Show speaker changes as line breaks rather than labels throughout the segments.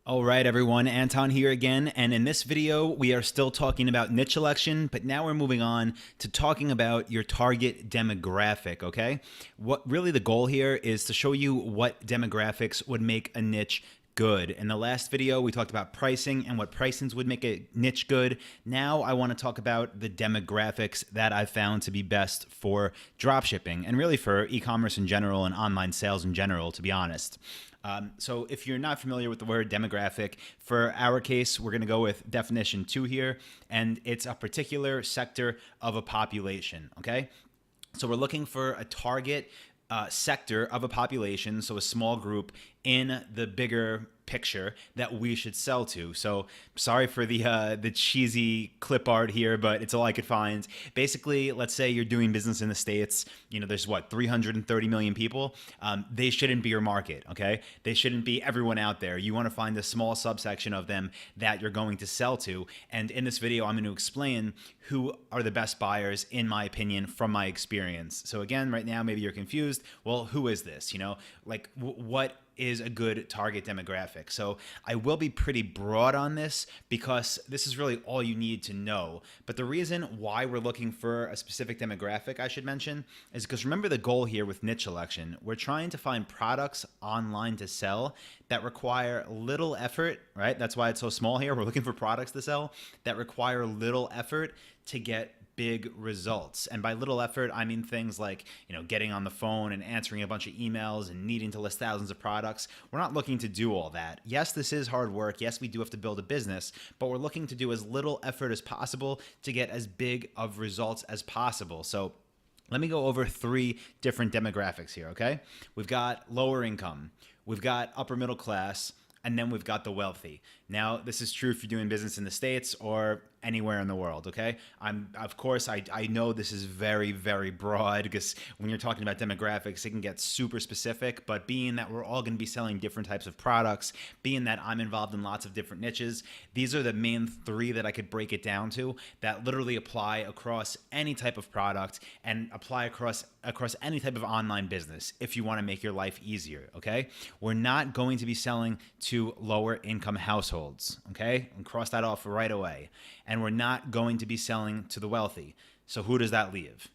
All right, everyone, Anton here again, and in this video, we are still talking about niche selection, but now we're moving on to talking about your target demographic, okay? What really the goal here is to show you what demographics would make a niche good. In the last video, we talked about pricing and what pricings would make a niche good. Now I want to talk about the demographics that I found to be best for dropshipping and really for e-commerce in general and online sales in general, to be honest. So if you're not familiar with the word demographic, for our case, we're going to go with definition 2 here, and it's a particular sector of a population, okay? So we're looking for a target sector of a population, so a small group in the bigger picture that we should sell to. So sorry for the cheesy clip art here, but it's all I could find. Basically, let's say you're doing business in the States. You know, there's what, 330 million people. They shouldn't be your market, okay? They shouldn't be everyone out there. You want to find a small subsection of them that you're going to sell to. And in this video, I'm going to explain who are the best buyers, in my opinion, from my experience. So again, right now, maybe you're confused. Well, who is this? You know, like what is a good target demographic? So I will be pretty broad on this because this is really all you need to know. But the reason why we're looking for a specific demographic, I should mention, is because remember the goal here with niche selection. We're trying to find products online to sell that require little effort, right? That's why it's so small here. We're looking for products to sell that require little effort to get big results. And by little effort, I mean things like, you know, getting on the phone and answering a bunch of emails and needing to list thousands of products. We're not looking to do all that. Yes, this is hard work. Yes, we do have to build a business, but we're looking to do as little effort as possible to get as big of results as possible. So let me go over 3 different demographics here, okay? We've got lower income, we've got upper middle class, and then we've got the wealthy. Now, this is true if you're doing business in the States or anywhere in the world, okay? Of course, I know this is very, very broad because when you're talking about demographics, it can get super specific, but being that we're all gonna be selling different types of products, being that I'm involved in lots of different niches, these are the main 3 that I could break it down to that literally apply across any type of product and apply across any type of online business if you wanna make your life easier, okay? We're not going to be selling to lower income households, okay? And cross that off right away. And we're not going to be selling to the wealthy. So who does that leave?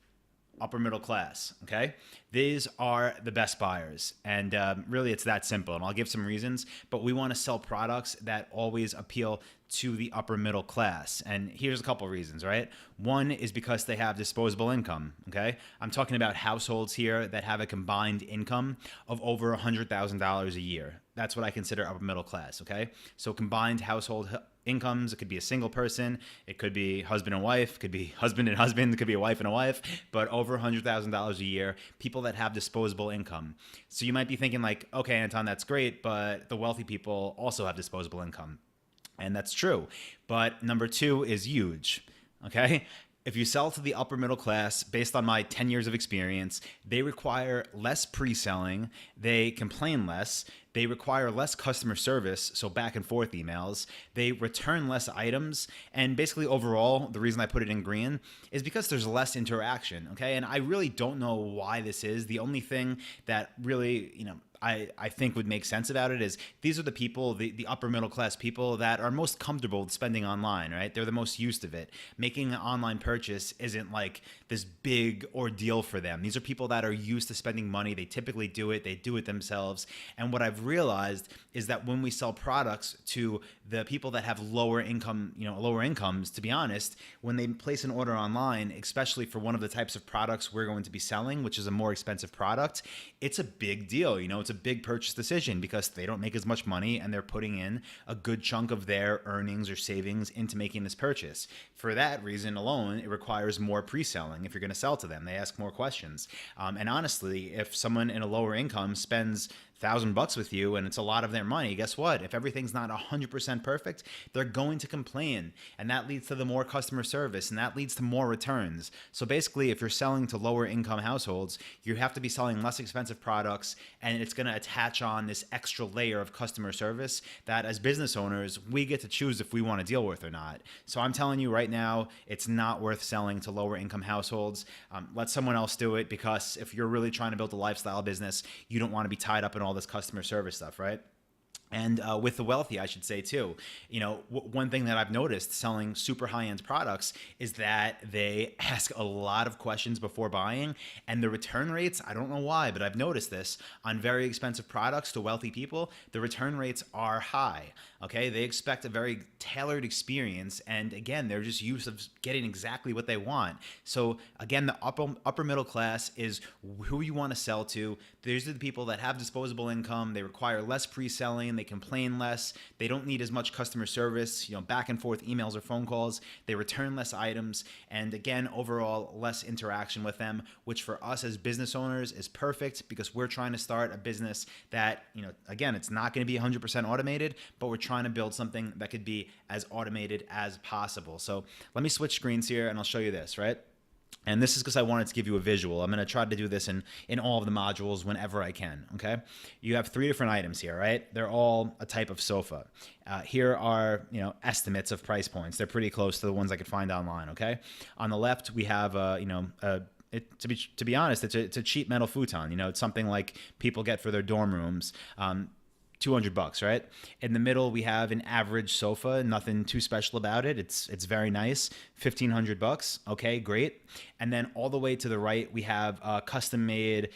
Upper middle class, okay? These are the best buyers. And really, it's that simple. And I'll give some reasons, but we want to sell products that always appeal to the upper middle class. And here's a couple reasons, right? One is because they have disposable income, okay? I'm talking about households here that have a combined income of over $100,000 a year. That's what I consider upper middle class, okay? So combined household incomes, it could be a single person, it could be husband and wife, it could be husband and husband, it could be a wife and a wife, but over $100,000 a year, people that have disposable income. So you might be thinking like, okay, Anton, that's great, but the wealthy people also have disposable income. And that's true. But number 2 is huge, okay? If you sell to the upper middle class, based on my 10 years of experience, they require less pre-selling, they complain less, they require less customer service, so back and forth emails, they return less items, and basically overall, the reason I put it in green is because there's less interaction, okay? And I really don't know why this is. The only thing that really, I think would make sense about it is these are the people, the upper middle class people that are most comfortable with spending online, right? They're the most used to it. Making an online purchase isn't like this big ordeal for them. These are people that are used to spending money. They typically do it. They do it themselves. And what I've realized is that when we sell products to the people that have lower incomes, to be honest, when they place an order online, especially for one of the types of products we're going to be selling, which is a more expensive product, it's a big deal. It's a big purchase decision because they don't make as much money and they're putting in a good chunk of their earnings or savings into making this purchase. For that reason alone, it requires more pre-selling if you're going to sell to them. They ask more questions. And honestly, if someone in a lower income spends $1,000 with you and it's a lot of their money, guess what? If everything's not 100% perfect, they're going to complain, and that leads to the more customer service, and that leads to more returns. So basically, if you're selling to lower income households, you have to be selling less expensive products, and it's going to attach on this extra layer of customer service that as business owners, we get to choose if we want to deal with or not. So I'm telling you right now, it's not worth selling to lower income households. Let someone else do it, because if you're really trying to build a lifestyle business, you don't want to be tied up in all this customer service stuff, right? And with the wealthy, I should say too. One thing that I've noticed selling super high-end products is that they ask a lot of questions before buying, and the return rates, I don't know why, but I've noticed this on very expensive products to wealthy people, the return rates are high. Okay, they expect a very tailored experience, and again, they're just used of getting exactly what they want. So again, the upper middle class is who you want to sell to. These are the people that have disposable income. They require less pre-selling. They complain less. They don't need as much customer service, back and forth emails or phone calls. They return less items, and again, overall, less interaction with them, which for us as business owners is perfect because we're trying to start a business that, again, it's not going to be 100% automated, but we're trying to build something that could be as automated as possible. So let me switch screens here and I'll show you this, right? And this is because I wanted to give you a visual. I'm going to try to do this in all of the modules whenever I can, okay? You have 3 different items here, right? They're all a type of sofa. Here are, estimates of price points. They're pretty close to the ones I could find online, okay? On the left, we have, to be honest, it's a cheap metal futon. It's something like people get for their dorm rooms. $200, right? In the middle, we have an average sofa, nothing too special about it. It's very nice, $1,500. Okay, great. And then all the way to the right, we have a custom-made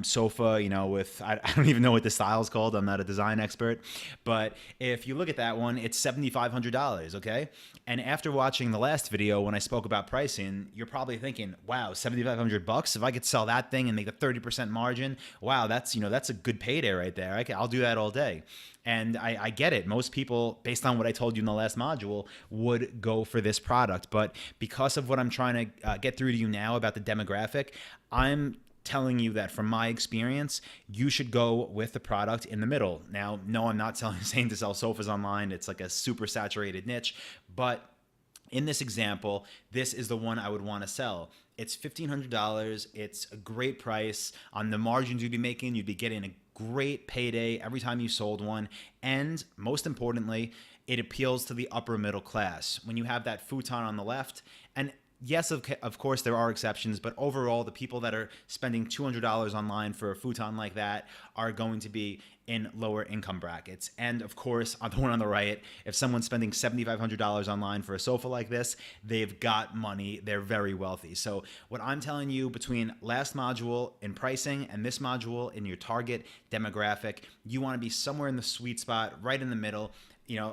sofa, with, I don't even know what the style is called. I'm not a design expert. But if you look at that one, it's $7,500, okay? And after watching the last video when I spoke about pricing, you're probably thinking, wow, $7,500? If I could sell that thing and make a 30% margin, wow, that's a good payday right there. I'll do that all day. And I get it. Most people, based on what I told you in the last module, would go for this product. But because of what I'm trying to get through to you now about the demographic, I'm telling you that from my experience, you should go with the product in the middle. Now, no, I'm not saying to sell sofas online. It's like a super saturated niche. But in this example, this is the one I would want to sell. It's $1,500. It's a great price. On the margins you'd be making, you'd be getting a great payday every time you sold one. And most importantly, it appeals to the upper middle class. When you have that futon on the left, and yes, of course, there are exceptions, but overall, the people that are spending $200 online for a futon like that are going to be in lower income brackets. And of course, on the one on the right, if someone's spending $7,500 online for a sofa like this, they've got money. They're very wealthy. So what I'm telling you, between last module in pricing and this module in your target demographic, you want to be somewhere in the sweet spot, right in the middle.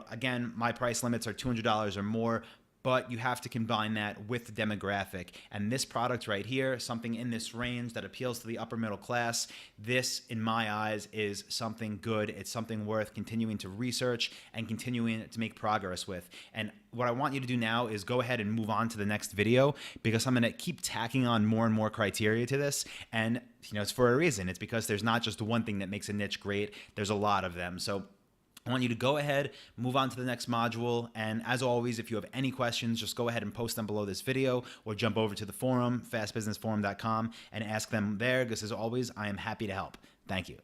Again, my price limits are $200 or more, but you have to combine that with the demographic. And this product right here, something in this range that appeals to the upper middle class, this, in my eyes, is something good. It's something worth continuing to research and continuing to make progress with. And what I want you to do now is go ahead and move on to the next video, because I'm going to keep tacking on more and more criteria to this. And it's for a reason. It's because there's not just one thing that makes a niche great. There's a lot of them. So I want you to go ahead, move on to the next module, and as always, if you have any questions, just go ahead and post them below this video or jump over to the forum, fastbusinessforum.com, and ask them there, because as always, I am happy to help. Thank you.